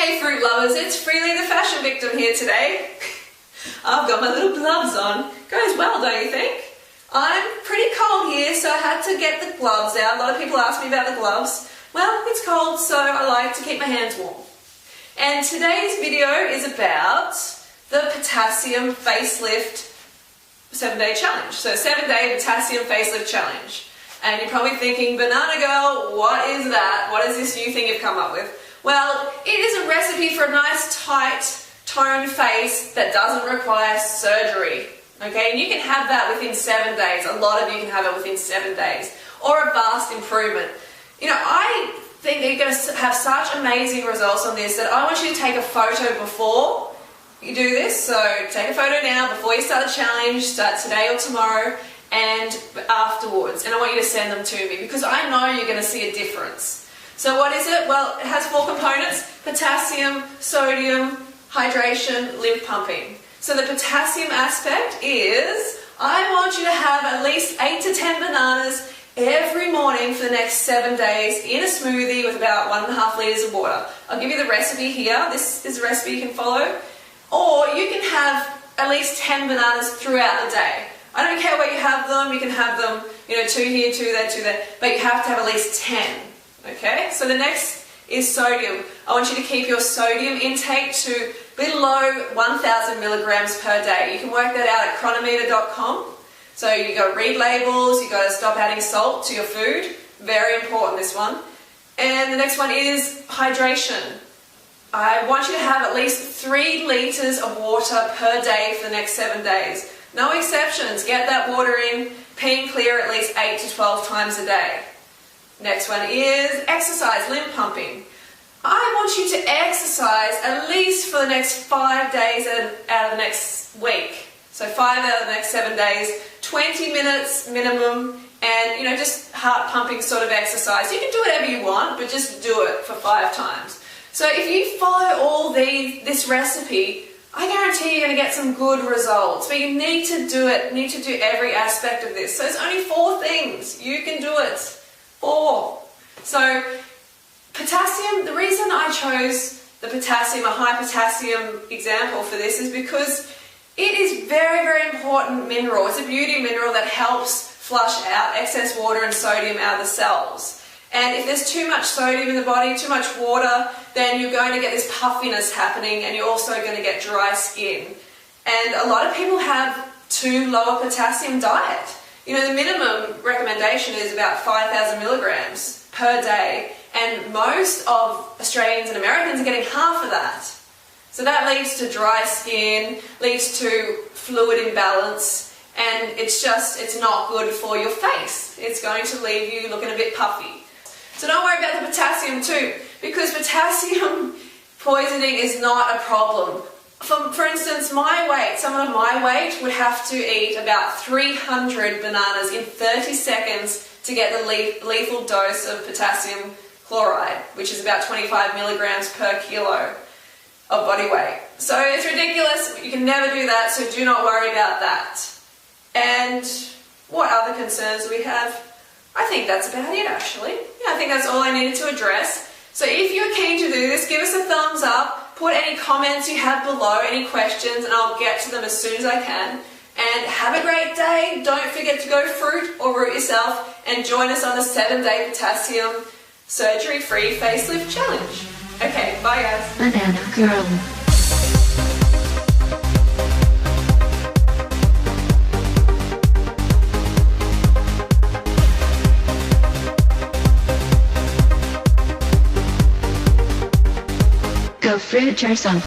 Hey fruit lovers, it's Freelee the fashion victim here today. I've got my little gloves on. Goes well, don't you think? I'm pretty cold here, so I had to get the gloves out. A lot of people ask me about the gloves. Well, it's cold, so I like to keep my hands warm. And today's video is about the Potassium Facelift 7-day challenge. So 7-day Potassium Facelift challenge. And you're probably thinking, Banana Girl, what is that? What is this new thing you've come up with? Well, it is a recipe for a nice, tight, toned face that doesn't require surgery. Okay, and you can have that within 7 days. A lot of you can have it within 7 days. Or a vast improvement. You know, I think that you're going to have such amazing results on this that I want you to take a photo before you do this. So take a photo now before you start the challenge, start today or tomorrow, and afterwards. And I want you to send them to me because I know you're going to see a difference. So what is it? Well, it has 4 components: potassium, sodium, hydration, lymph pumping. So the potassium aspect is, I want you to have at least 8 to 10 bananas every morning for the next 7 days in a smoothie with about 1.5 litres of water. I'll give you the recipe here. This is a recipe you can follow. Or you can have at least 10 bananas throughout the day. I don't care where you have them. You can have them, 2 here, 2 there, 2 there. But you have to have at least 10. Okay? So the next is sodium. I want you to keep your sodium intake to below 1,000 milligrams per day. You can work that out at chronometer.com. So you got to read labels, you got to stop adding salt to your food. Very important, this one. And the next one is hydration. I want you to have at least 3 litres of water per day for the next 7 days. No exceptions. Get that water in, peeing clear at least 8 to 12 times a day. Next one is exercise, lymph pumping. I want you to exercise at least for the next 5 days out of the next week. So 5 out of the next 7 days, 20 minutes minimum, and just heart pumping sort of exercise. You can do whatever you want, but just do it for 5 times. So if you follow all this recipe, I guarantee you're going to get some good results. But you need to do it, need to do every aspect of this. So it's only 4 things. You can do it. 4. So potassium, the reason I chose the potassium, a high potassium example for this, is because it is very, very important mineral. It's a beauty mineral that helps flush out excess water and sodium out of the cells. And if there's too much sodium in the body, too much water, then you're going to get this puffiness happening, and you're also going to get dry skin. And a lot of people have too low a potassium diet. The minimum recommendation is about 5,000 milligrams per day, and most of Australians and Americans are getting half of that. So that leads to dry skin, leads to fluid imbalance, and it's not good for your face. It's going to leave you looking a bit puffy. So don't worry about the potassium too, because potassium poisoning is not a problem. For instance, someone of my weight would have to eat about 300 bananas in 30 seconds to get the lethal dose of potassium chloride, which is about 25 milligrams per kilo of body weight. So it's ridiculous. You can never do that, so do not worry about that. And what other concerns do we have? I think that's about it, actually. Yeah, I think that's all I needed to address. So if you're keen to do this, give us a thumbs up. Put any comments you have below, any questions, and I'll get to them as soon as I can. And have a great day. Don't forget to go fruit or root yourself and join us on the 7-day potassium surgery-free facelift challenge. Okay, bye guys. Banana Girl. Go fruit yourself.